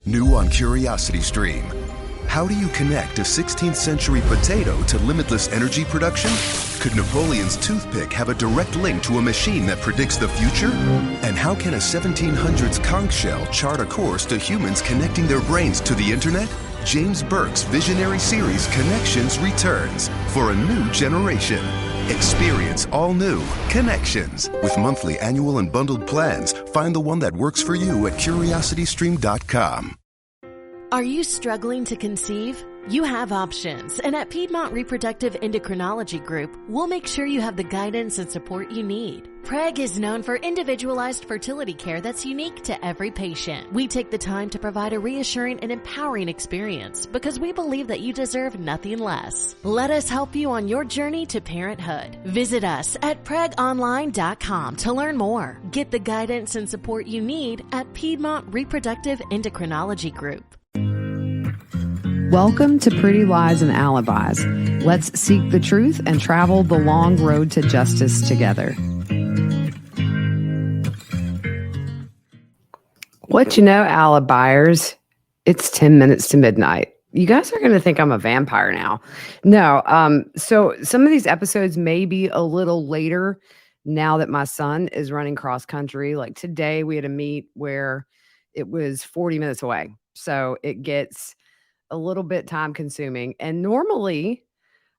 New on Curiosity Stream. How do you connect a 16th century potato to limitless energy production? Could Napoleon's toothpick have a direct link to a machine that predicts the future? And how can a 1700s conch shell chart a course to humans connecting their brains to the internet? James Burke's visionary series Connections returns for a new generation. Experience all new Connections. With monthly, annual, and bundled plans, find the one that works for you at curiositystream.com. Are you struggling to conceive? You have options, and at Piedmont Reproductive Endocrinology Group, we'll make sure you have the guidance and support you need. PREG is known for individualized fertility care that's unique to every patient. We take the time to provide a reassuring and empowering experience because we believe that you deserve nothing less. Let us help you on your journey to parenthood. Visit us at pregonline.com to learn more. Get the guidance and support you need at Piedmont Reproductive Endocrinology Group. Welcome to Pretty Lies and Alibis. Let's seek the truth and travel the long road to justice together. What you know, Alibiers? It's 10 minutes to midnight. You guys are going to think I'm a vampire now. No, so some of these episodes may be a little later now that my son is running cross country. Like today we had a meet where it was 40 minutes away. So it gets a little bit time consuming. And normally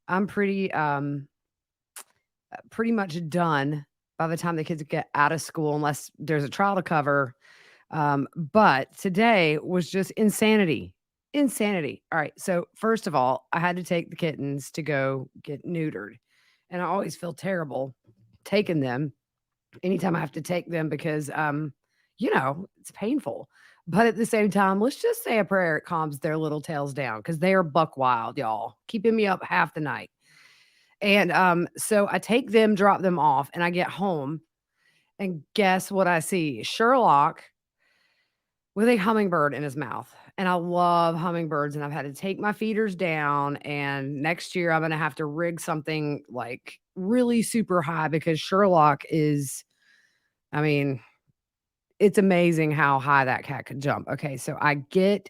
I'm pretty much done by the time the kids get out of school, unless there's a trial to cover. But today was just insanity. All right. So first of all, I had to take the kittens to go get neutered. And I always feel terrible taking them anytime I have to take them because, it's painful. But at the same time, let's just say a prayer. It calms their little tails down because they are buck wild, y'all, keeping me up half the night. And so I take them, drop them off, and I get home. And guess what I see? Sherlock with a hummingbird in his mouth. And I love hummingbirds. And I've had to take my feeders down. And next year, I'm going to have to rig something like really super high because Sherlock is, it's amazing how high that cat could jump. Okay, so I get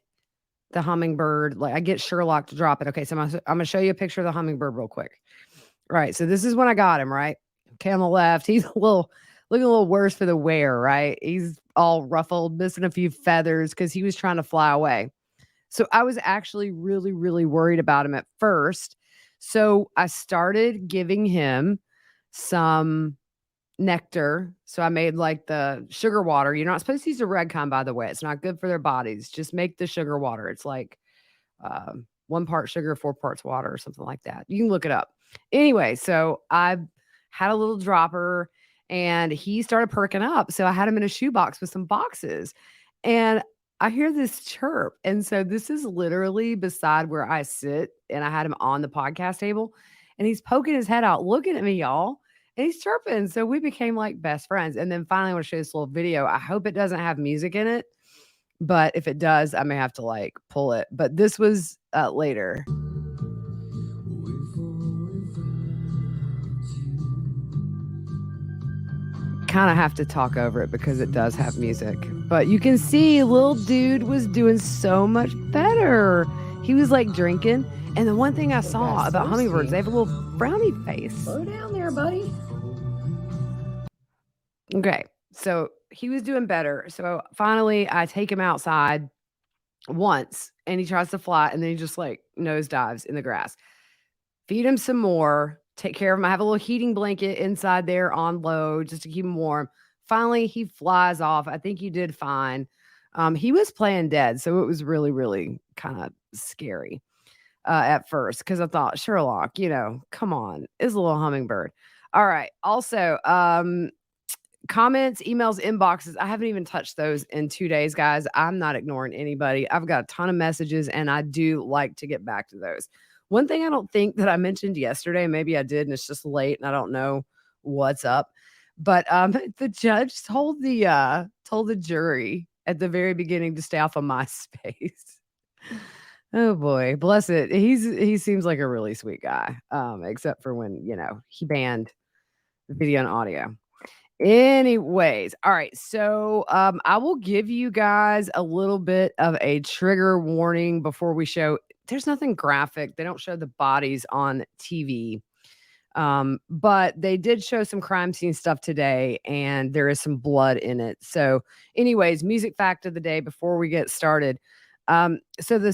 the hummingbird, like I get Sherlock to drop it. Okay, so I'm going to show you a picture of the hummingbird real quick. Right, so this is when I got him, right? Okay, on the left, he's looking a little worse for the wear, right? He's all ruffled, missing a few feathers because he was trying to fly away. So I was actually really, really worried about him at first. So I started giving him some nectar. So I made like the sugar water. You're not supposed to use the red kind, by the way. It's not good for their bodies. Just make the sugar water. It's like 1 part sugar, 4 parts water or something like that. You can look it up. Anyway, so I had a little dropper and he started perking up. So I had him in a shoebox with some boxes and I hear this chirp. And so this is literally beside where I sit and I had him on the podcast table and he's poking his head out, looking at me, y'all. And he's chirping. So we became like best friends. And then finally, I want to show you this little video. I hope it doesn't have music in it. But if it does, I may have to like pull it. But this was later. Kind of have to talk over it because it does have music. But you can see little dude was doing so much better. He was like drinking. And the one thing I saw about hummingbirds, they have a little frowny face. Slow down there, buddy. Okay, so he was doing better. So finally, I take him outside once, and he tries to fly, and then he just like nosedives in the grass. Feed him some more, take care of him. I have a little heating blanket inside there on low just to keep him warm. Finally, he flies off. I think he did fine. He was playing dead, so it was really, really kind of scary at first because I thought, Sherlock, come on, it's a little hummingbird. All right. Also, comments, emails, inboxes. I haven't even touched those in 2 days, guys. I'm not ignoring anybody. I've got a ton of messages and I do like to get back to those. One thing I don't think that I mentioned yesterday, maybe I did and it's just late and I don't know what's up. But the judge told the jury at the very beginning to stay off of MySpace. Oh boy, bless it. He seems like a really sweet guy. Except for when, he banned video and audio. Anyways, all right. So I will give you guys a little bit of a trigger warning before we show. There's nothing graphic. They don't show the bodies on TV. But they did show some crime scene stuff today, and there is some blood in it. So, anyways, music fact of the day before we get started. So the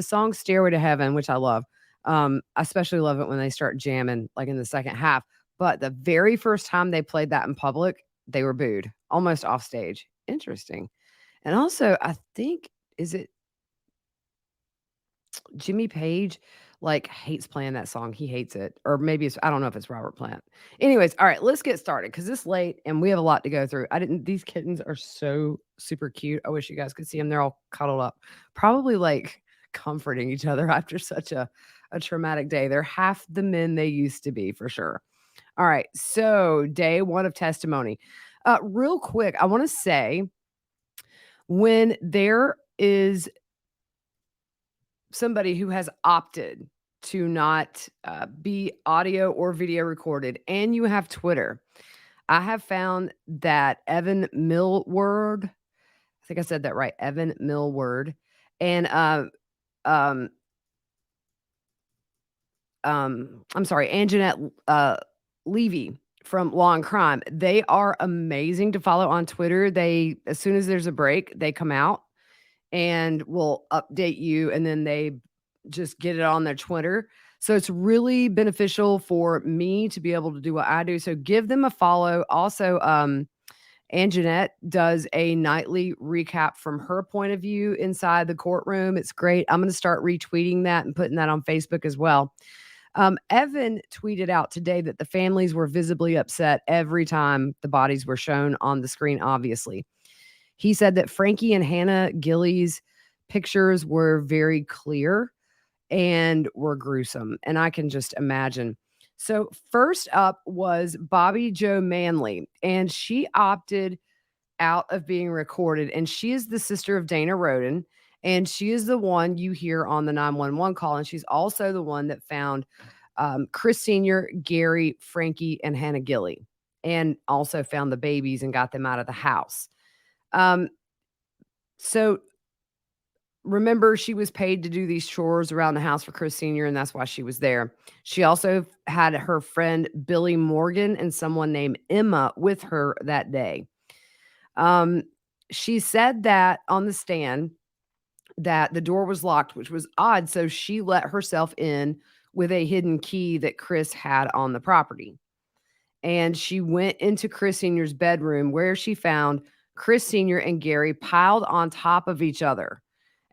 song Stairway to Heaven, which I love. I especially love it when they start jamming like in the second half. But the very first time they played that in public, they were booed almost off stage. Interesting. And also, I think, is it Jimmy Page, like, hates playing that song. He hates it. Or maybe it's, I don't know if it's Robert Plant. Anyways, all right, let's get started because it's late and we have a lot to go through. These kittens are so super cute. I wish you guys could see them. They're all cuddled up, probably like comforting each other after such a traumatic day. They're half the men they used to be for sure. All right, so day one of testimony. Real quick, I want to say when there is somebody who has opted to not be audio or video recorded, and you have Twitter, I have found that Evan Millward, I think I said that right, Evan Millward, and I'm sorry, Anjanette Levy from Law and Crime. They are amazing to follow on Twitter. They, as soon as there's a break, they come out and will update you, and then they just get it on their Twitter. So it's really beneficial for me to be able to do what I do. So give them a follow. Also, Anjanette does a nightly recap from her point of view inside the courtroom. It's great. I'm going to start retweeting that and putting that on Facebook as well. Evan tweeted out today that the families were visibly upset every time the bodies were shown on the screen, obviously. He said that Frankie and Hannah Gilley's pictures were very clear and were gruesome. And I can just imagine. So first up was Jo Manley, and she opted out of being recorded. And she is the sister of Dana Rhoden, and she is the one you hear on the 911 call. And she's also the one that found Chris Sr., Gary, Frankie, and Hannah Gilley, and also found the babies and got them out of the house. So remember, she was paid to do these chores around the house for Chris Sr., and that's why she was there. She also had her friend Billy Morgan and someone named Emma with her that day. She said that on the stand that the door was locked, which was odd. So she let herself in with a hidden key that Chris had on the property. And she went into Chris Sr.'s bedroom where she found Chris Sr. and Gary piled on top of each other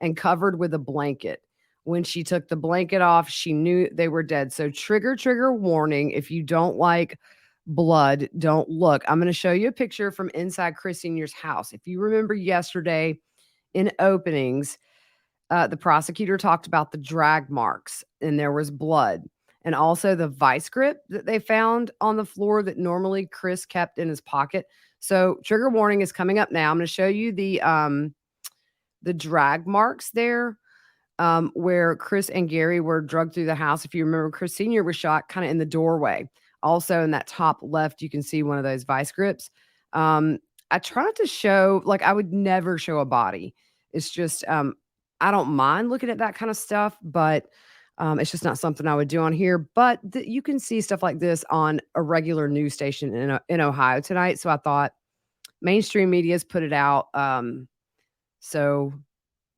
and covered with a blanket. When she took the blanket off, she knew they were dead. So trigger warning, if you don't like blood, don't look. I'm going to show you a picture from inside Chris Sr.'s house. If you remember yesterday in openings, the prosecutor talked about the drag marks and there was blood, and also the vice grip that they found on the floor that normally Chris kept in his pocket. So trigger warning is coming up now. I'm going to show you the drag marks there, where Chris and Gary were drugged through the house. If you remember, Chris Sr. was shot kind of in the doorway. Also in that top left, you can see one of those vice grips. I try not to show, like, I would never show a body. It's just, I don't mind looking at that kind of stuff, but it's just not something I would do on here. But you can see stuff like this on a regular news station in Ohio tonight. So I thought mainstream media's put it out. So,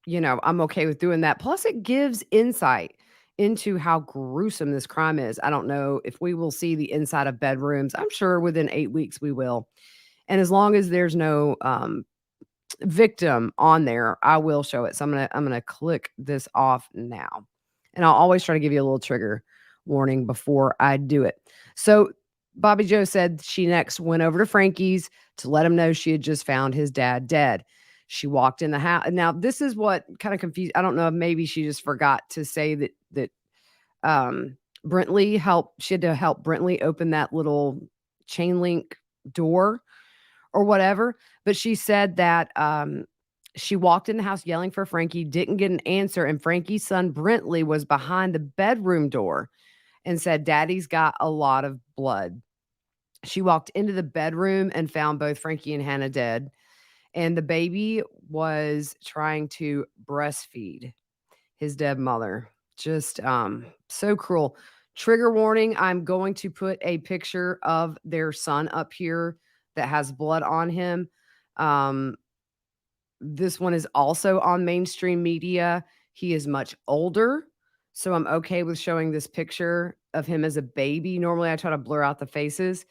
I'm okay with doing that. Plus, it gives insight into how gruesome this crime is. I don't know if we will see the inside of bedrooms. I'm sure within 8 weeks we will. And as long as there's no victim on there, I will show it. So I'm gonna click this off now. And I'll always try to give you a little trigger warning before I do it. So Bobby Jo said she next went over to Frankie's to let him know she had just found his dad dead. She walked in the house. Now, this is what kind of confused. I don't know if maybe she just forgot to say that Brentley helped. She had to help Brentley open that little chain link door or whatever. But she said that she walked in the house yelling for Frankie, didn't get an answer. And Frankie's son, Brentley, was behind the bedroom door and said, "Daddy's got a lot of blood." She walked into the bedroom and found both Frankie and Hannah dead. And the baby was trying to breastfeed his dead mother. Just so cruel. Trigger warning, I'm going to put a picture of their son up here that has blood on him. Um, this one is also on mainstream media. He is much older, so I'm okay with showing this picture of him as a baby. Normally, I try to blur out the faces,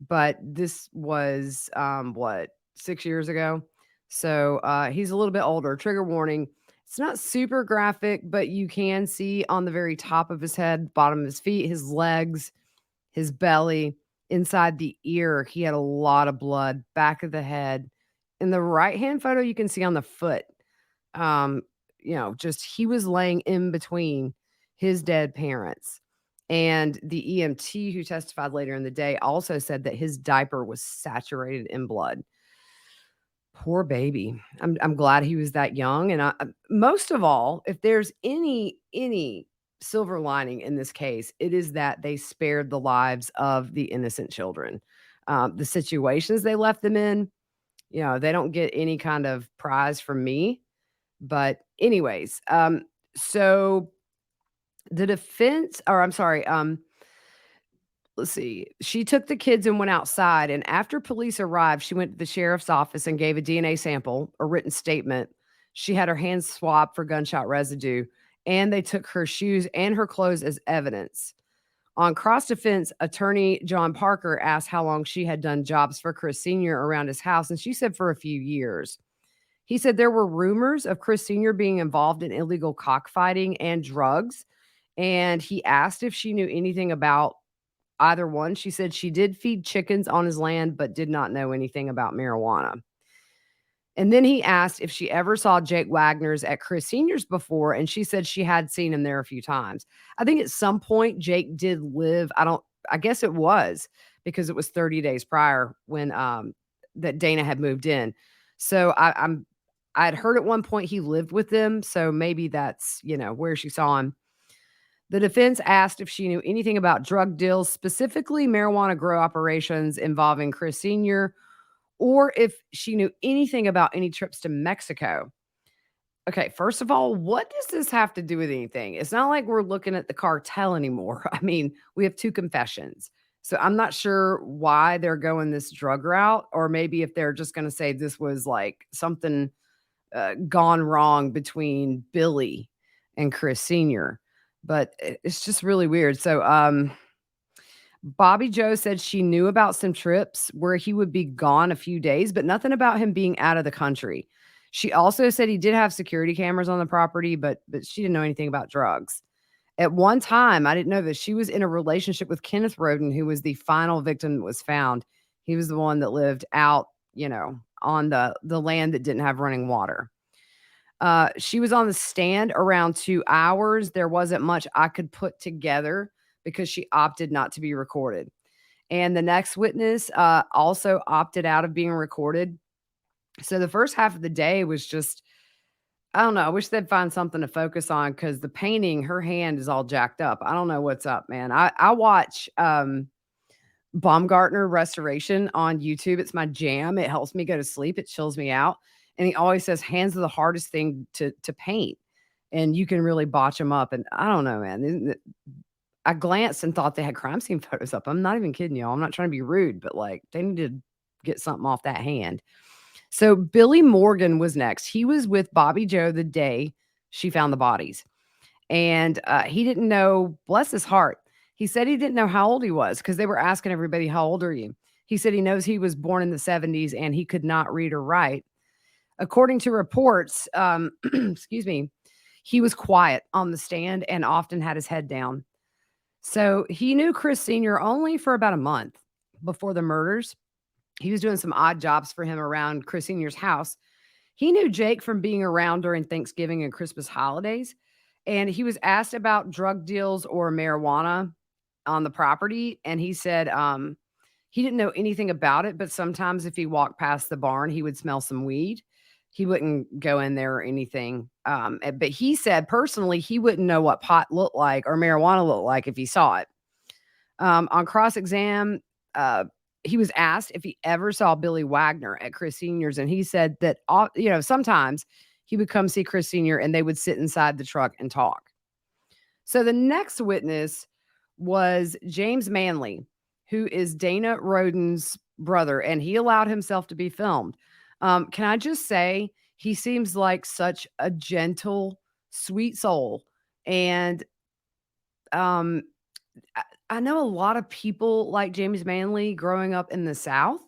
but this was, 6 years ago? So, he's a little bit older. Trigger warning. It's not super graphic, but you can see on the very top of his head, bottom of his feet, his legs, his belly, inside the ear, he had a lot of blood, back of the head. In the right-hand photo, you can see on the foot, um, just he was laying in between his dead parents. And the EMT who testified later in the day also said that his diaper was saturated in blood. Poor baby. I'm glad he was that young, and most of all, if there's any silver lining in this case, it is that they spared the lives of the innocent children. The situations they left them in, they don't get any kind of prize from me. But anyways, so the defense, or I'm sorry, let's see. She took the kids and went outside. And after police arrived, she went to the sheriff's office and gave a DNA sample, a written statement. She had her hands swabbed for gunshot residue, and they took her shoes and her clothes as evidence. On cross defense, attorney John Parker asked how long she had done jobs for Chris Sr. around his house, and she said for a few years. He said there were rumors of Chris Sr. being involved in illegal cockfighting and drugs, and he asked if she knew anything about either one. She said she did feed chickens on his land, but did not know anything about marijuana. And then he asked if she ever saw Jake Wagner's at Chris Sr.'s before, and she said she had seen him there a few times. I think at some point Jake did live, I guess it was because it was 30 days prior when that Dana had moved in. So I'd heard at one point he lived with them, so maybe that's, where she saw him. The defense asked if she knew anything about drug deals, specifically marijuana grow operations involving Chris Sr., or if she knew anything about any trips to Mexico. Okay, first of all, what does this have to do with anything? It's not like we're looking at the cartel anymore. I mean, we have 2 confessions. So I'm not sure why they're going this drug route, or maybe if they're just going to say this was like something gone wrong between Billy and Chris Sr. But it's just really weird. So, Bobby Joe said she knew about some trips where he would be gone a few days, but nothing about him being out of the country. She also said he did have security cameras on the property, but she didn't know anything about drugs. At one time, I didn't know this, she was in a relationship with Kenneth Rhoden, who was the final victim that was found. He was the one that lived out, on the land that didn't have running water. She was on the stand around 2 hours. There wasn't much I could put together because she opted not to be recorded. And the next witness also opted out of being recorded. So the first half of the day was just, I don't know. I wish they'd find something to focus on because the painting, her hand is all jacked up. I don't know what's up, man. I watch Baumgartner Restoration on YouTube. It's my jam. It helps me go to sleep. It chills me out. And he always says hands are the hardest thing to paint. And you can really botch them up. And I don't know, man. I glanced and thought they had crime scene photos up. I'm not even kidding y'all. I'm not trying to be rude, but like they need to get something off that hand. So Billy Morgan was next. He was with Bobby Joe the day she found the bodies. And he didn't know, bless his heart. He said he didn't know how old he was because they were asking everybody, how old are you? He said he knows he was born in the 70s and he could not read or write. According to reports, excuse me, he was quiet on the stand and often had his head down. So he knew Chris Sr. only for about a month before the murders. He was doing some odd jobs for him around Chris Sr.'s house. He knew Jake from being around during Thanksgiving and Christmas holidays. And he was asked about drug deals or marijuana on the property. And he said he didn't know anything about it, but sometimes if he walked past the barn, he would smell some weed. He wouldn't go in there or anything. But he said personally, he wouldn't know what pot looked like or marijuana looked like if he saw it. On cross-exam, he was asked if he ever saw Billy Wagner at Chris Sr.'s, and he said that, sometimes he would come see Chris Sr. and they would sit inside the truck and talk. So the next witness was James Manley, who is Dana Rhoden's brother, and he allowed himself to be filmed. Can I just say, he seems like such a gentle, sweet soul. And I know a lot of people like James Manley growing up in the South.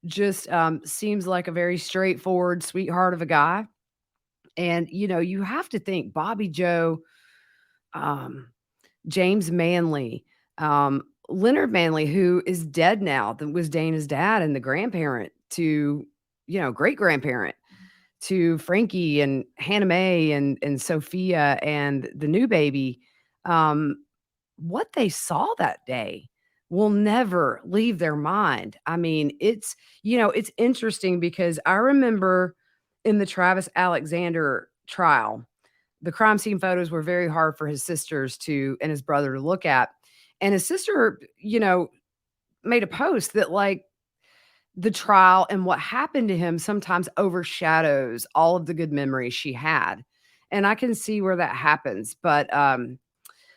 Just seems like a very straightforward sweetheart of a guy. And, you have to think Bobby Joe, James Manley, Leonard Manley, who is dead now, that was Dana's dad and the grandparent to, great grandparent to Frankie and Hannah Mae and Sophia and the new baby. What they saw that day will never leave their mind. I mean, it's interesting because I remember in the Travis Alexander trial, the crime scene photos were very hard for his sisters and his brother to look at. And his sister, made a post that like the trial and what happened to him sometimes overshadows all of the good memories she had. And I can see where that happens. But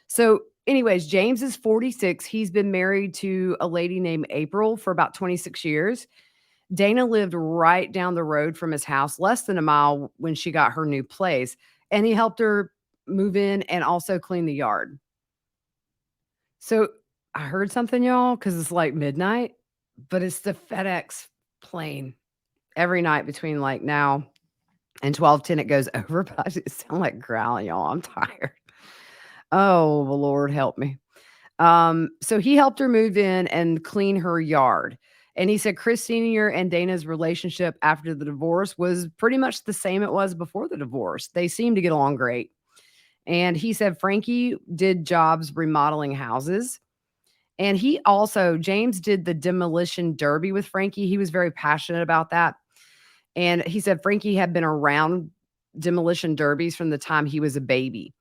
so anyways, James is 46. He's been married to a lady named April for about 26 years. Dana lived right down the road from his house, less than a mile when she got her new place. And he helped her move in and also clean the yard. So I heard something, y'all, because it's like midnight, but it's the FedEx plane every night between like now and 12:10. It goes over, but I just sound like growling, y'all. I'm tired. Oh, the Lord help me. So he helped her move in and clean her yard. And he said Chris Sr. and Dana's relationship after the divorce was pretty much the same it was before the divorce. They seemed to get along great. And he said Frankie did jobs remodeling houses. And James did the demolition derby with Frankie. He was very passionate about that. And he said Frankie had been around demolition derbies from the time he was a baby.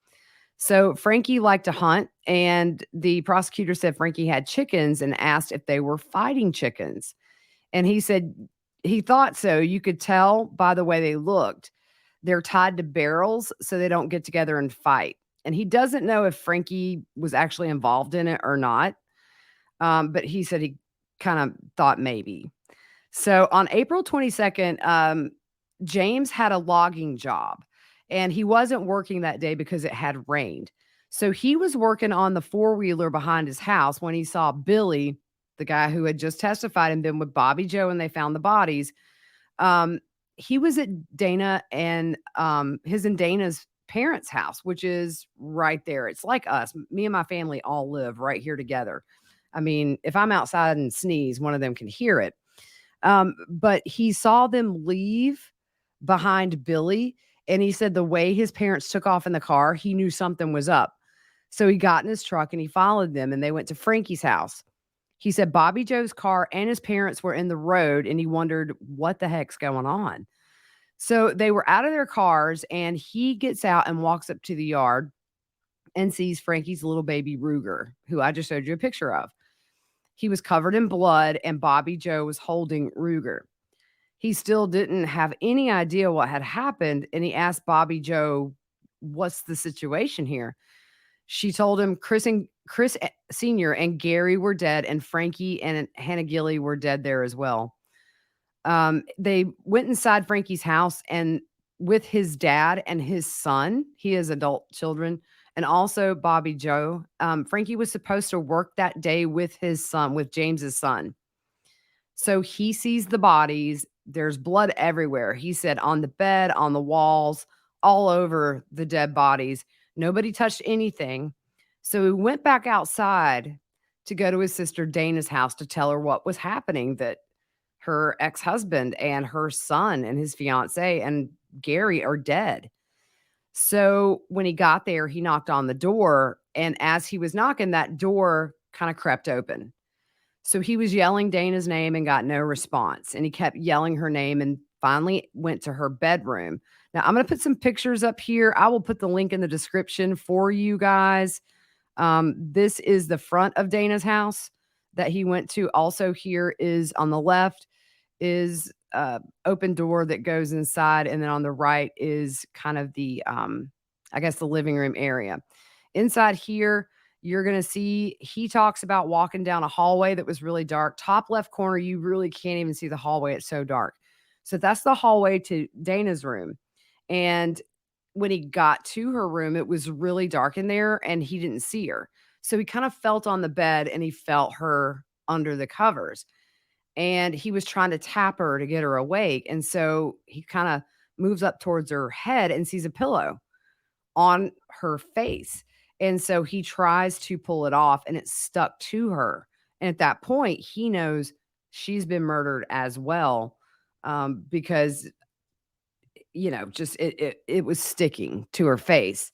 So Frankie liked to hunt, and the prosecutor said Frankie had chickens and asked if they were fighting chickens. And he said he thought so. You could tell by the way they looked. They're tied to barrels so they don't get together and fight. And he doesn't know if Frankie was actually involved in it or not. But he said he kind of thought maybe. So on April 22nd, James had a logging job. And he wasn't working that day because it had rained. So he was working on the four-wheeler behind his house when he saw Billy, the guy who had just testified and been with Bobby Joe and they found the bodies. He was at Dana and his and Dana's parents' house, which is right there. It's like us. Me and my family all live right here together. I mean, if I'm outside and sneeze, one of them can hear it. But he saw them leave behind Billy. And he said the way his parents took off in the car, he knew something was up. So he got in his truck and he followed them and they went to Frankie's house. He said Bobby Joe's car and his parents were in the road and he wondered what the heck's going on. So they were out of their cars and he gets out and walks up to the yard and sees Frankie's little baby Ruger, who I just showed you a picture of. He was covered in blood and Bobby Joe was holding Ruger. He still didn't have any idea what had happened. And he asked Bobby Joe, what's the situation here? She told him Chris Sr. and Gary were dead and Frankie and Hannah Gilley were dead there as well. They went inside Frankie's house and with his dad and his son, he has adult children, and also Bobby Joe. Frankie was supposed to work that day with his son, with James's son. So he sees the bodies. There's blood everywhere. He said on the bed, on the walls, all over the dead bodies. Nobody touched anything. So he went back outside to go to his sister Dana's house to tell her what was happening, that her ex-husband and her son and his fiance and Gary are dead. So when he got there, he knocked on the door. And as he was knocking, that door kind of crept open. So he was yelling Dana's name and got no response. And he kept yelling her name and finally went to her bedroom. Now, I'm going to put some pictures up here. I will put the link in the description for you guys. This is the front of Dana's house. that he went to. Also here is on the left is open door that goes inside, and then on the right is kind of the I guess the living room area. Inside here, you're going to see he talks about walking down a hallway that was really dark. Top left corner, you really can't even see the hallway. It's so dark. So that's the hallway to Dana's room. And when he got to her room, it was really dark in there and he didn't see her. So he kind of felt on the bed and he felt her under the covers. And he was trying to tap her to get her awake. And so he kind of moves up towards her head and sees a pillow on her face. And so he tries to pull it off and it's stuck to her. And at that point, he knows she's been murdered as well, because, just it was sticking to her face.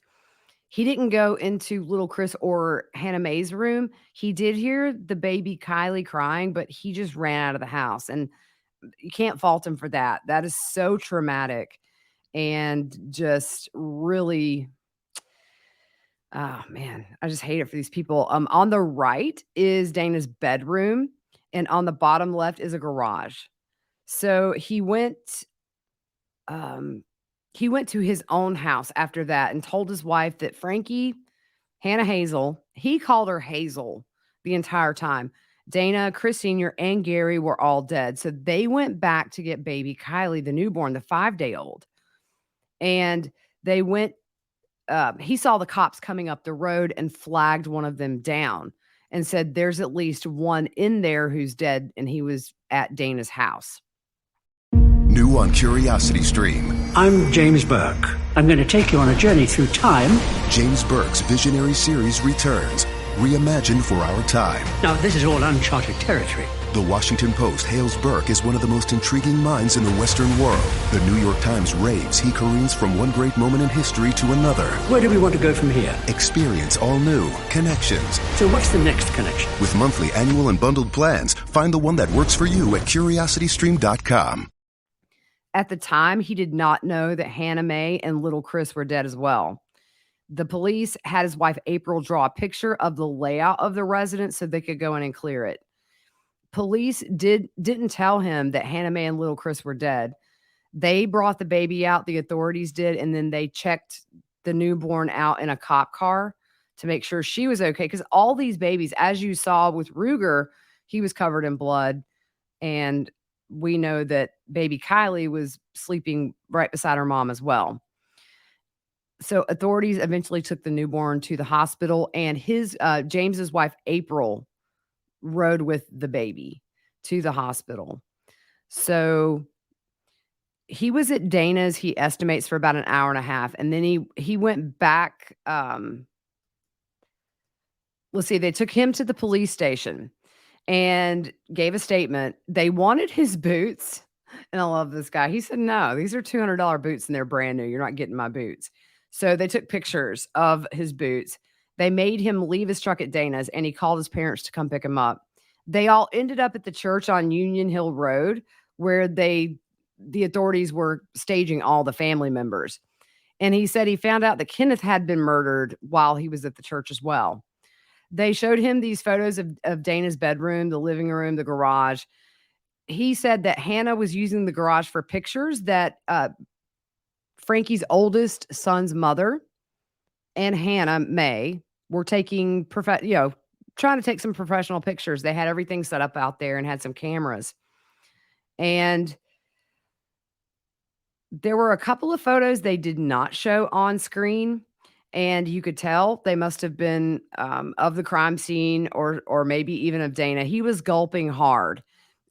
He didn't go into little Chris or Hannah Mae's room. He did hear the baby Kylie crying, but he just ran out of the house. And you can't fault him for that. That is so traumatic and just really, oh man, I just hate it for these people. On the right is Dana's bedroom, and on the bottom left is a garage. So he went to his own house after that and told his wife that Frankie, Hannah Hazel, he called her Hazel the entire time. Dana, Chris Sr., and Gary were all dead. So they went back to get baby Kylie, the newborn, the 5-day-old. And they went, he saw the cops coming up the road and flagged one of them down and said, there's at least one in there who's dead. And he was at Dana's house. New on Curiosity Stream. I'm James Burke. I'm going to take you on a journey through time. James Burke's visionary series returns, reimagined for our time. Now, this is all uncharted territory. The Washington Post hails Burke as one of the most intriguing minds in the Western world. The New York Times raves he careens from one great moment in history to another. Where do we want to go from here? Experience all new connections. So what's the next connection? With monthly, annual, and bundled plans, find the one that works for you at CuriosityStream.com. At the time, he did not know that Hannah Mae and little Chris were dead as well. The police had his wife April draw a picture of the layout of the residence so they could go in and clear it. Police didn't tell him that Hannah Mae and little Chris were dead. They brought the baby out, the authorities did, and then they checked the newborn out in a cop car to make sure she was okay. Because all these babies, as you saw with Ruger, he was covered in blood. And we know that baby Kylie was sleeping right beside her mom as well. So authorities eventually took the newborn to the hospital, and his James's wife April rode with the baby to the hospital. So he was at Dana's, he estimates, for about an hour and a half, and then he went back. Let's see, they took him to the police station and gave a statement. They wanted his boots. And I love this guy. He said, no, these are $200 boots and they're brand new. You're not getting my boots. So they took pictures of his boots. They made him leave his truck at Dana's and he called his parents to come pick him up. They all ended up at the church on Union Hill Road where the authorities were staging all the family members. And he said he found out that Kenneth had been murdered while he was at the church as well. They showed him these photos of Dana's bedroom, the living room, the garage. He said that Hannah was using the garage for pictures that Frankie's oldest son's mother and Hannah Mae were taking, trying to take some professional pictures. They had everything set up out there and had some cameras. And there were a couple of photos they did not show on screen. And you could tell they must have been of the crime scene or maybe even of Dana. He was gulping hard.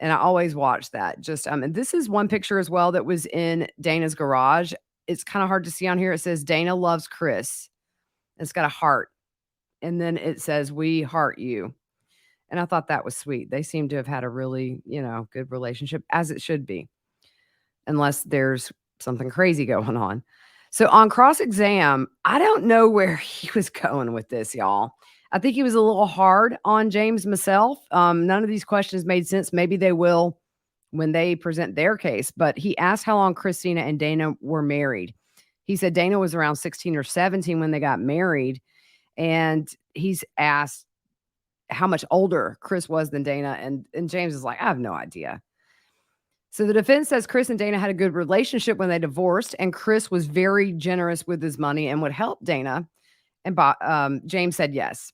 And I always watch that. And this is one picture as well that was in Dana's garage. It's kind of hard to see on here. It says, Dana loves Chris. It's got a heart. And then it says, we heart you. And I thought that was sweet. They seem to have had a really, good relationship, as it should be. Unless there's something crazy going on. So on cross-exam, I don't know where he was going with this, y'all. I think he was a little hard on James myself. None of these questions made sense. Maybe they will when they present their case. But he asked how long Christina and Dana were married. He said Dana was around 16 or 17 when they got married. And he's asked, how much older Chris was than Dana. And James is like, I have no idea. So the defense says Chris and Dana had a good relationship when they divorced, and Chris was very generous with his money and would help Dana. And James said yes.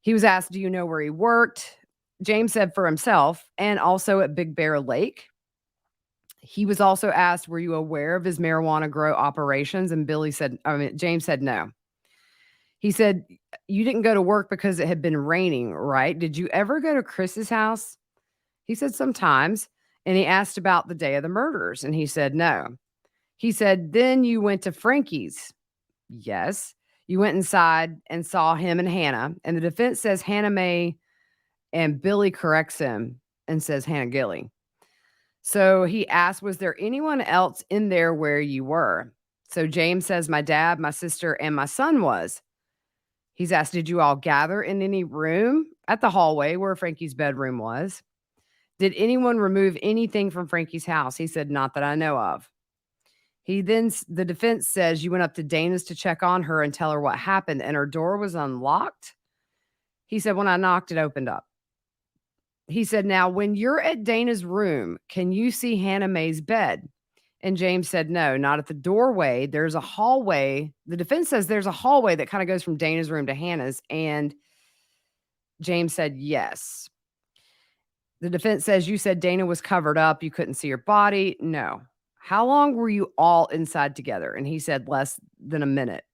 He was asked, do you know where he worked? James said for himself and also at Big Bear Lake. He was also asked, were you aware of his marijuana grow operations? And James said no. He said, you didn't go to work because it had been raining, right? Did you ever go to Chris's house? He said sometimes. And he asked about the day of the murders. And he said no. He said, then you went to Frankie's. Yes. You went inside and saw him and Hannah. And the defense says Hannah Mae, and Billy corrects him and says Hannah Gilley. So he asked, was there anyone else in there where you were? So James says my dad, my sister, and my son was. He's asked, did you all gather in any room at the hallway where Frankie's bedroom was? Did anyone remove anything from Frankie's house? He said, not that I know of. The defense says you went up to Dana's to check on her and tell her what happened, and her door was unlocked. He said, when I knocked, it opened up. He said, now, when you're at Dana's room, can you see Hannah Mae's bed? And James said, no, not at the doorway. There's a hallway. The defense says there's a hallway that kind of goes from Dana's room to Hannah's. And James said, yes. The defense says you said Dana was covered up. You couldn't see her body. No. How long were you all inside together? And he said less than a minute.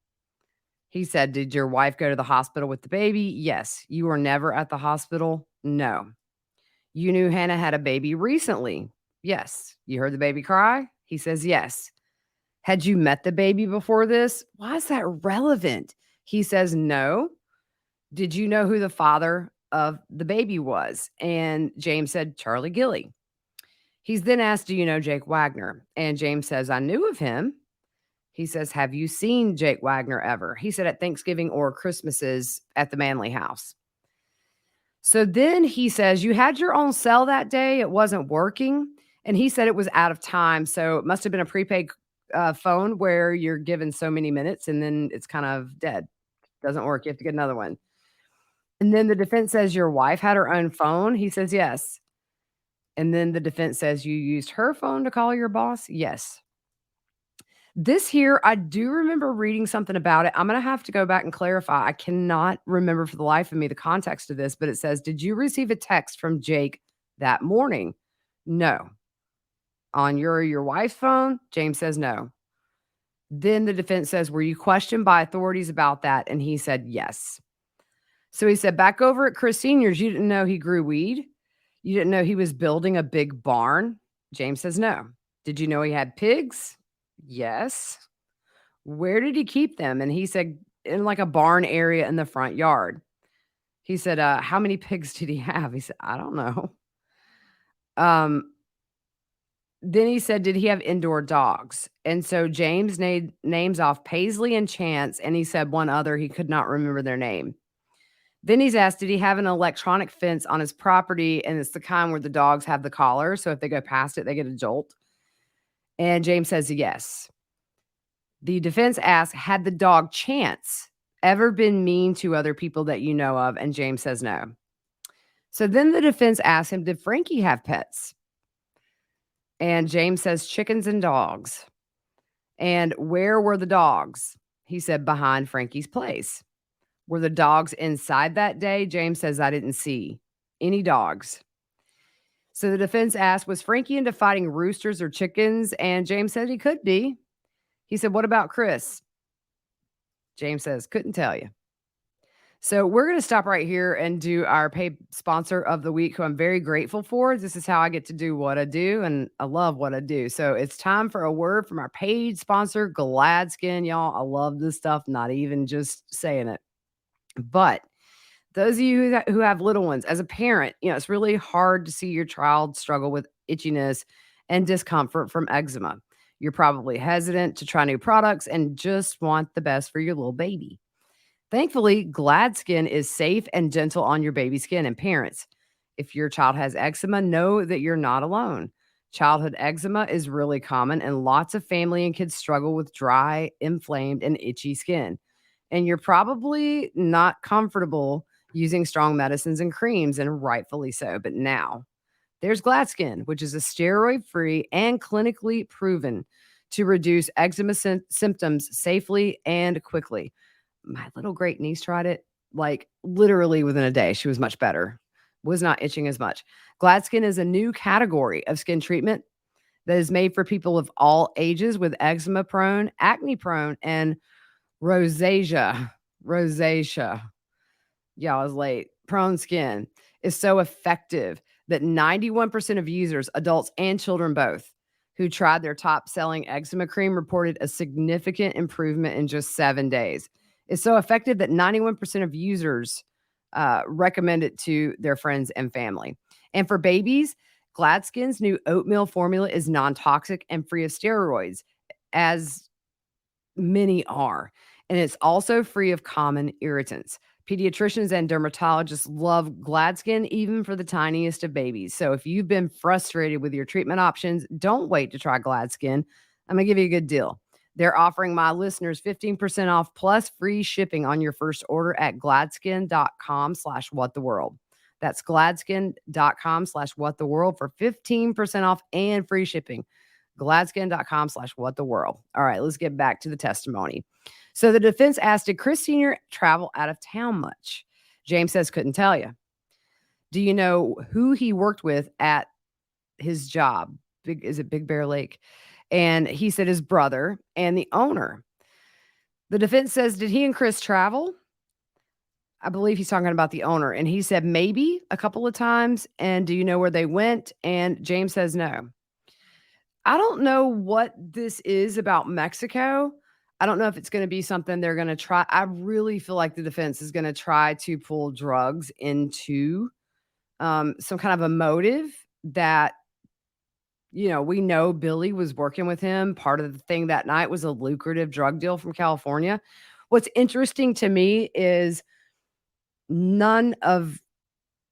He said, did your wife go to the hospital with the baby? Yes. You were never at the hospital? No. You knew Hannah had a baby recently? Yes. You heard the baby cry? He says, yes. Had you met the baby before this? Why is that relevant? He says, no. Did you know who the father of the baby was? And James said, Charlie Gilley. He's then asked, do you know Jake Wagner? And James says, I knew of him. He says, have you seen Jake Wagner ever? He said at Thanksgiving or Christmases at the Manley house. So then he says, you had your own cell that day. It wasn't working. And he said it was out of time. So it must have been a prepaid phone where you're given so many minutes and then it's kind of dead. Doesn't work. You have to get another one. And then the defense says your wife had her own phone. He says, yes. And then the defense says you used her phone to call your boss. Yes. This here, I do remember reading something about it. I'm going to have to go back and clarify. I cannot remember for the life of me the context of this, but it says, did you receive a text from Jake that morning? No. On your wife's phone? James says no. Then the defense says, were you questioned by authorities about that? And he said, yes. So he said, back over at Chris Sr.'s, you didn't know he grew weed? You didn't know he was building a big barn? James says no. Did you know he had pigs? Yes. Where did he keep them? And he said, in like a barn area in the front yard. He said, how many pigs did he have? He said, I don't know. Then he said, did he have indoor dogs? And so James names off Paisley and Chance, and he said one other, he could not remember their name. Then he's asked, did he have an electronic fence on his property? And it's the kind where the dogs have the collar. So if they go past it, they get a jolt. And James says yes. The defense asks, had the dog Chance ever been mean to other people that you know of? And James says no. So then the defense asks him, did Frankie have pets? And James says chickens and dogs. And where were the dogs? He said behind Frankie's place. Were the dogs inside that day? James says, I didn't see any dogs. So the defense asked, was Frankie into fighting roosters or chickens? And James said he could be. He said, what about Chris? James says, couldn't tell you. So we're going to stop right here and do our paid sponsor of the week, who I'm very grateful for. This is how I get to do what I do, and I love what I do. So it's time for a word from our paid sponsor, Gladskin. Y'all, I love this stuff, not even just saying it. But those of you who have little ones, as a parent, it's really hard to see your child struggle with itchiness and discomfort from eczema. You're probably hesitant to try new products and just want the best for your little baby. Thankfully, Gladskin is safe and gentle on your baby's skin. And parents, if your child has eczema, know that you're not alone. Childhood eczema is really common, and lots of family and kids struggle with dry, inflamed, and itchy skin. And you're probably not comfortable using strong medicines and creams, and rightfully so. But now there's Gladskin, which is a steroid-free and clinically proven to reduce eczema symptoms safely and quickly. My little great niece tried it like literally within a day. She was much better, was not itching as much. Gladskin is a new category of skin treatment that is made for people of all ages with eczema prone, acne prone, and rosacea. Rosacea. Yeah, I was late. Prone skin is so effective that 91% of users, adults and children both, who tried their top selling eczema cream reported a significant improvement in just 7 days. It's so effective that 91% of users recommend it to their friends and family. And for babies, Gladskin's new oatmeal formula is non-toxic and free of steroids, as many are. And it's also free of common irritants. Pediatricians and dermatologists love Gladskin, even for the tiniest of babies. So if you've been frustrated with your treatment options, don't wait to try Gladskin. I'm going to give you a good deal. They're offering my listeners 15% off plus free shipping on your first order at gladskin.com/whattheworld. That's gladskin.com/whattheworld for 15% off and free shipping. Gladskin.com/whattheworld. All right, let's get back to the testimony. So the defense asked, did Chris Sr. travel out of town much? James says, couldn't tell you. Do you know who he worked with at his job? Is it Big Bear Lake? And he said his brother and the owner. The defense says, did he and Chris travel? I believe he's talking about the owner. And he said maybe a couple of times. And do you know where they went? And James says no. I don't know what this is about Mexico. I don't know if it's going to be something they're going to try. I really feel like the defense is going to try to pull drugs into some kind of a motive that, we know Billy was working with him. Part of the thing that night was a lucrative drug deal from California. What's interesting to me is none of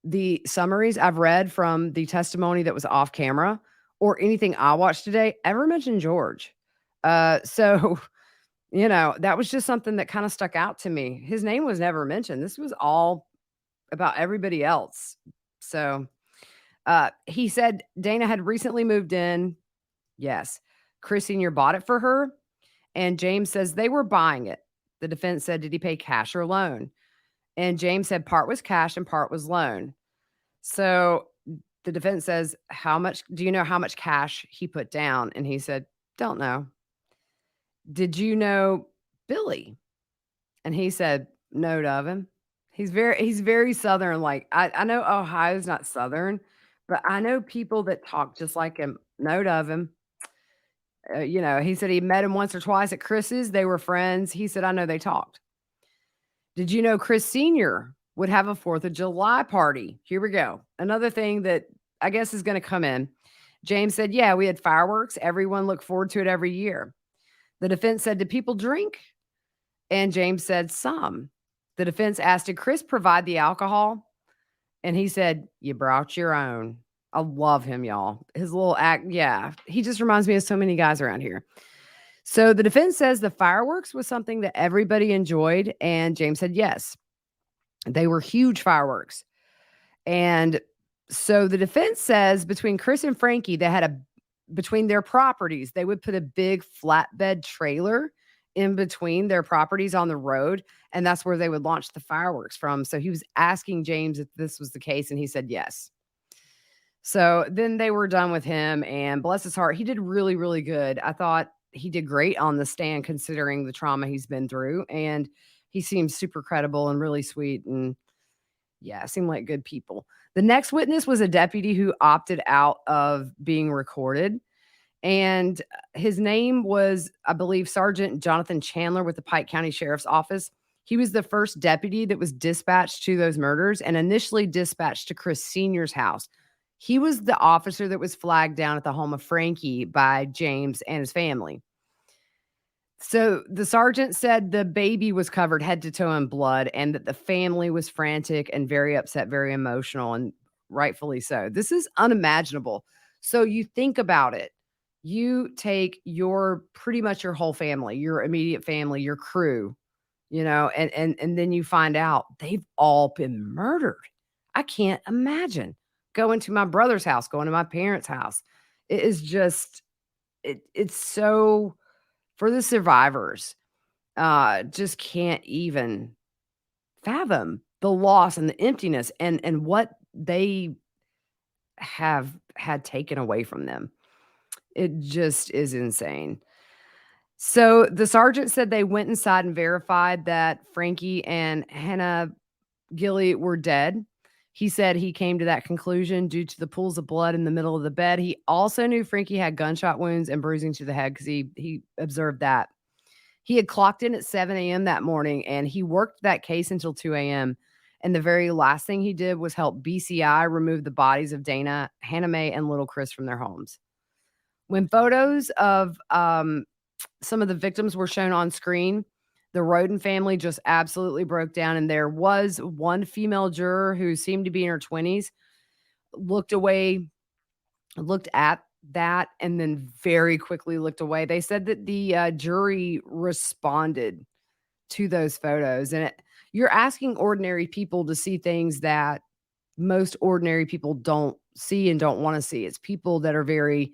the summaries I've read from the testimony that was off camera or anything I watched today ever mentioned George. So that was just something that kind of stuck out to me. His name was never mentioned. This was all about everybody else. So he said Dana had recently moved in. Yes. Chris Sr. bought it for her. And James says they were buying it. The defense said, did he pay cash or loan? And James said part was cash and part was loan. So the defense says, do you know how much cash he put down? And he said, don't know. Did you know Billy? And he said, note of him. He's very Southern. Like I know Ohio's not Southern, but I know people that talk just like him. Note of him. He said he met him once or twice at Chris's. They were friends. He said, I know they talked. Did you know Chris Sr. would have a 4th of July party? Here we go. Another thing that I guess is going to come in. James said, yeah, we had fireworks. Everyone looked forward to it every year. The defense said, did people drink? And James said, some. The defense asked, did Chris provide the alcohol? And he said, you brought your own. I love him, y'all. His little act. Yeah. He just reminds me of so many guys around here. So the defense says the fireworks was something that everybody enjoyed. And James said, yes, they were huge fireworks. And so the defense says between Chris and Frankie, they had between their properties, they would put a big flatbed trailer in between their properties on the road. And that's where they would launch the fireworks from. So he was asking James if this was the case. And he said, yes. So then they were done with him, and bless his heart, he did really, really good. I thought he did great on the stand considering the trauma he's been through. And he seems super credible and really sweet. And yeah, seemed like good people. The next witness was a deputy who opted out of being recorded. And his name was, I believe, Sergeant Johnathan Chandler with the Pike County Sheriff's Office. He was the first deputy that was dispatched to those murders and initially dispatched to Chris Sr.'s house. He was the officer that was flagged down at the home of Frankie by James and his family. So the sergeant said the baby was covered head to toe in blood and that the family was frantic and very upset, very emotional, and rightfully so. This is unimaginable. So you think about it. You take pretty much your whole family, your immediate family, your crew, and then you find out they've all been murdered. I can't imagine going to my brother's house, going to my parents' house. It is just it's so for the survivors, just can't even fathom the loss and the emptiness and what they have had taken away from them. It just is insane. So the sergeant said they went inside and verified that Frankie and Hannah Gilley were dead. He said he came to that conclusion due to the pools of blood in the middle of the bed. He also knew Frankie had gunshot wounds and bruising to the head because he observed that. He had clocked in at 7 a.m. that morning, and he worked that case until 2 a.m. And the very last thing he did was help BCI remove the bodies of Dana, Hannah Mae, and little Chris from their homes. When photos of some of the victims were shown on screen, the Rhoden family just absolutely broke down. And there was one female juror who seemed to be in her 20s, looked away, looked at that, and then very quickly looked away. They said that the jury responded to those photos. And you're asking ordinary people to see things that most ordinary people don't see and don't want to see. It's people that are very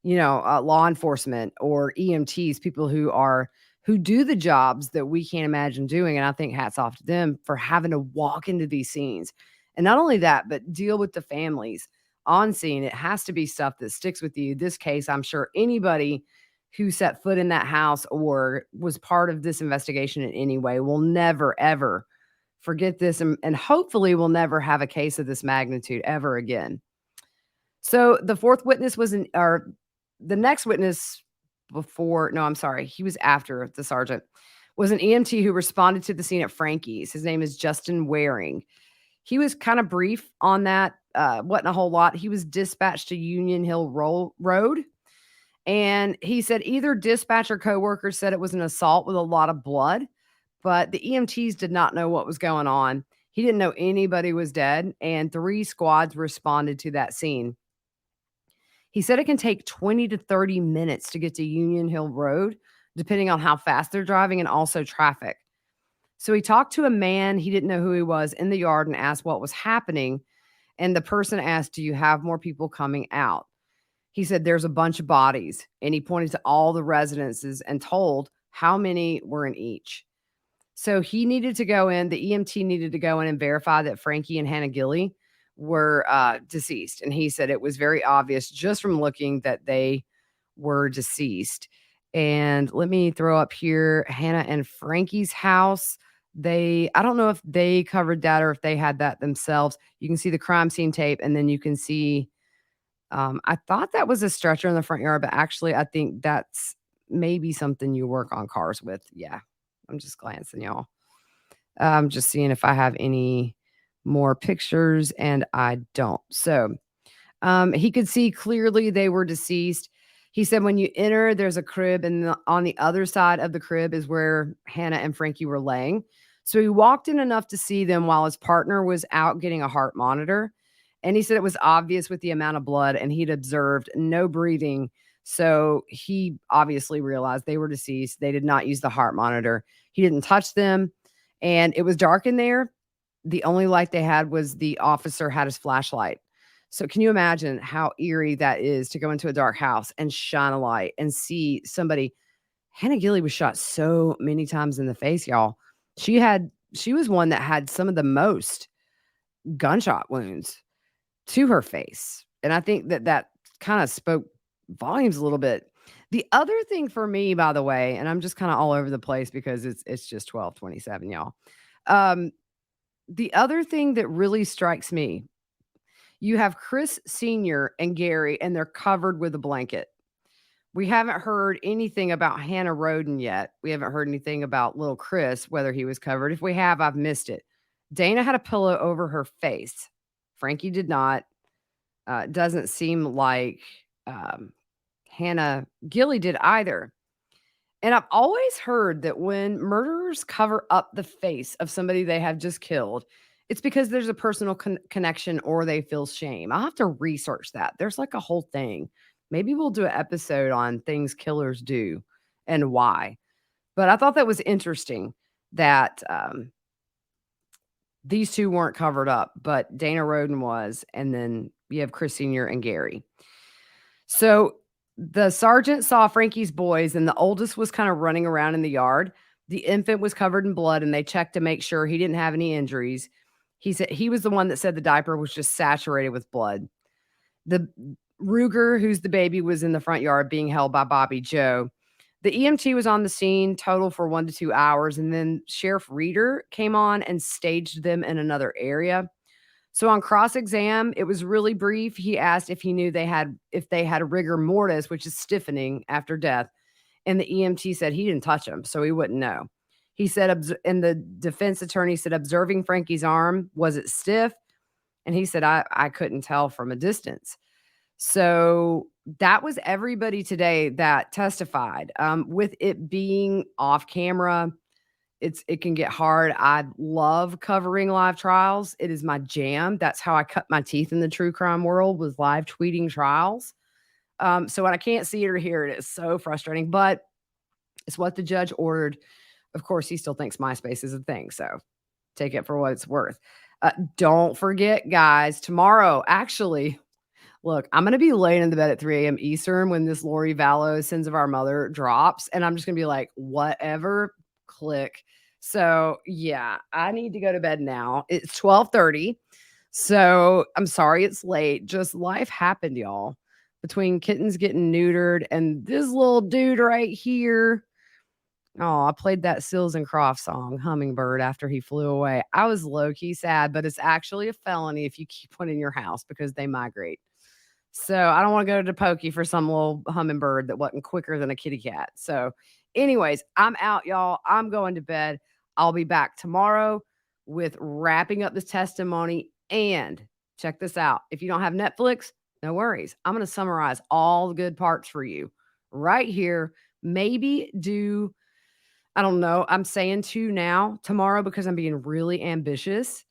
law enforcement or EMTs, people who do the jobs that we can't imagine doing. And I think hats off to them for having to walk into these scenes. And not only that, but deal with the families on scene. It has to be stuff that sticks with you. This case, I'm sure anybody who set foot in that house or was part of this investigation in any way will never, ever forget this. And hopefully we'll never have a case of this magnitude ever again. So the fourth witness was the next witness he was after the sergeant, was an EMT who responded to the scene at Frankie's. His name is Justin Waring. He was kind of brief on that, wasn't a whole lot. He was dispatched to Union Hill Road, and he said either dispatch or coworkers said it was an assault with a lot of blood, but the EMTs did not know what was going on. He didn't know anybody was dead, and 3 squads responded to that scene. He said it can take 20 to 30 minutes to get to Union Hill Road, depending on how fast they're driving and also traffic. So he talked to a man, he didn't know who he was, in the yard and asked what was happening. And the person asked, "Do you have more people coming out?" He said, "There's a bunch of bodies." And he pointed to all the residences and told how many were in each. So he needed to go in, the EMT needed to go in and verify that Frankie and Hannah Gilley were deceased. And he said it was very obvious just from looking that they were deceased. And let me throw up here Hannah and Frankie's house. I don't know if they covered that or if they had that themselves. You can see the crime scene tape, and then you can see, I thought that was a stretcher in the front yard, but actually I think that's maybe something you work on cars with. Yeah, I'm just glancing, y'all. I'm just seeing if I have any more pictures, and I don't. So he could see clearly they were deceased. He said when you enter, there's a crib, and on the other side of the crib is where Hannah and Frankie were laying. So he walked in enough to see them while his partner was out getting a heart monitor. And he said it was obvious with the amount of blood, and he'd observed no breathing. So he obviously realized they were deceased. They did not use the heart monitor. He didn't touch them. And it was dark in there. The only light they had was the officer had his flashlight. So can you imagine how eerie that is to go into a dark house and shine a light and see somebody? Hannah Gilley was shot so many times in the face, y'all. She was one that had some of the most gunshot wounds to her face. And I think that kind of spoke volumes a little bit. The other thing for me, by the way, and I'm just kind of all over the place because it's just 12:27, y'all. The other thing that really strikes me, you have Chris Sr. and Gary, and they're covered with a blanket. We haven't heard anything about Hannah Rhoden yet. We haven't heard anything about little Chris, whether he was covered. If we have, I've missed it. Dana had a pillow over her face. Frankie did not. Doesn't seem like Hannah Gilley did either. And I've always heard that when murderers cover up the face of somebody they have just killed, it's because there's a personal connection or they feel shame. I'll have to research that. There's like a whole thing. Maybe we'll do an episode on things killers do and why. But I thought that was interesting that these two weren't covered up, but Dana Rhoden was. And then you have Chris Sr. and Gary. So the sergeant saw Frankie's boys, and the oldest was kind of running around in the yard. The infant was covered in blood, and they checked to make sure he didn't have any injuries. He said he was the one that said the diaper was just saturated with blood. The Ruger, who's the baby, was in the front yard being held by Bobby Joe. The EMT was on the scene total for 1 to 2 hours, and then Sheriff Reeder came on and staged them in another area. So on cross-exam, it was really brief. He asked if he knew if they had a rigor mortis, which is stiffening after death. And the EMT said he didn't touch him, so he wouldn't know. He said, and the defense attorney said, observing Frankie's arm, was it stiff? And he said, I couldn't tell from a distance. So that was everybody today that testified. With it being off camera, it can get hard. I love covering live trials. It is my jam. That's how I cut my teeth in the true crime world, was live tweeting trials. So when I can't see it or hear it, it's so frustrating, but it's what the judge ordered. Of course, he still thinks MySpace is a thing, so take it for what it's worth. Don't forget, guys, tomorrow, actually, look, I'm going to be laying in the bed at 3 a.m. Eastern when this Lori Vallow Sins of Our Mother drops, and I'm just going to be like, whatever, click. So, yeah, I need to go to bed now. It's 12:30, so I'm sorry it's late. Just life happened, y'all, between kittens getting neutered and this little dude right here. Oh, I played that Sills and Croft song, Hummingbird, after he flew away. I was low-key sad, but it's actually a felony if you keep one in your house because they migrate. So I don't want to go to Pokey for some little hummingbird that wasn't quicker than a kitty cat. So anyways, I'm out, y'all. I'm going to bed. I'll be back tomorrow with wrapping up this testimony. And check this out. If you don't have Netflix, no worries. I'm going to summarize all the good parts for you right here. Maybe do, I don't know, I'm saying 2 now, tomorrow, because I'm being really ambitious.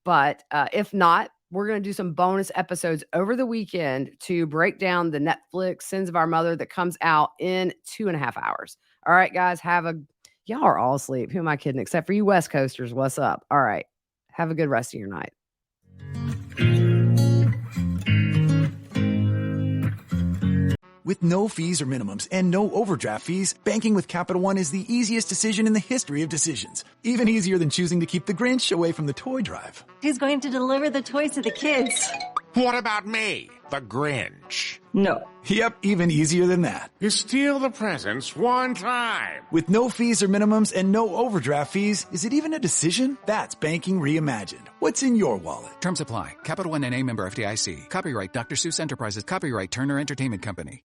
But if not, we're going to do some bonus episodes over the weekend to break down the Netflix Sins of Our Mother that comes out in 2.5 hours. All right, guys, y'all are all asleep. Who am I kidding? Except for you West Coasters. What's up? All right. Have a good rest of your night. With no fees or minimums and no overdraft fees, banking with Capital One is the easiest decision in the history of decisions. Even easier than choosing to keep the Grinch away from the toy drive. Who's going to deliver the toys to the kids? What about me, the Grinch? No. Yep, even easier than that. You steal the presents one time. With no fees or minimums and no overdraft fees, is it even a decision? That's banking reimagined. What's in your wallet? Terms apply. Capital One NA, member FDIC. Copyright Dr. Seuss Enterprises. Copyright Turner Entertainment Company.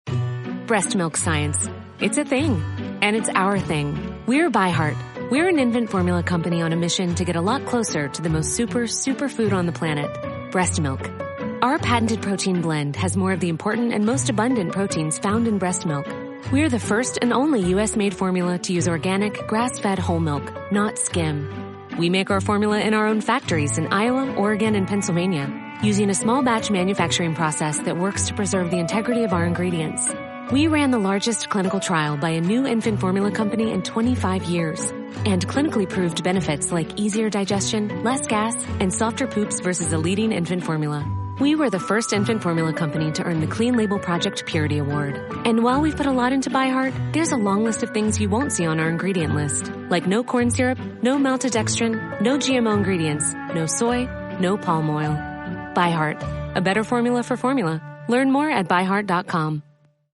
Breast milk science. It's a thing. And it's our thing. We're ByHeart. We're an infant formula company on a mission to get a lot closer to the most super food on the planet. Breast milk. Our patented protein blend has more of the important and most abundant proteins found in breast milk. We're the first and only U.S.-made formula to use organic, grass-fed whole milk, not skim. We make our formula in our own factories in Iowa, Oregon, and Pennsylvania, using a small batch manufacturing process that works to preserve the integrity of our ingredients. We ran the largest clinical trial by a new infant formula company in 25 years, and clinically proved benefits like easier digestion, less gas, and softer poops versus a leading infant formula. We were the first infant formula company to earn the Clean Label Project Purity Award. And while we've put a lot into ByHeart, there's a long list of things you won't see on our ingredient list. Like no corn syrup, no maltodextrin, no GMO ingredients, no soy, no palm oil. ByHeart, a better formula for formula. Learn more at byheart.com.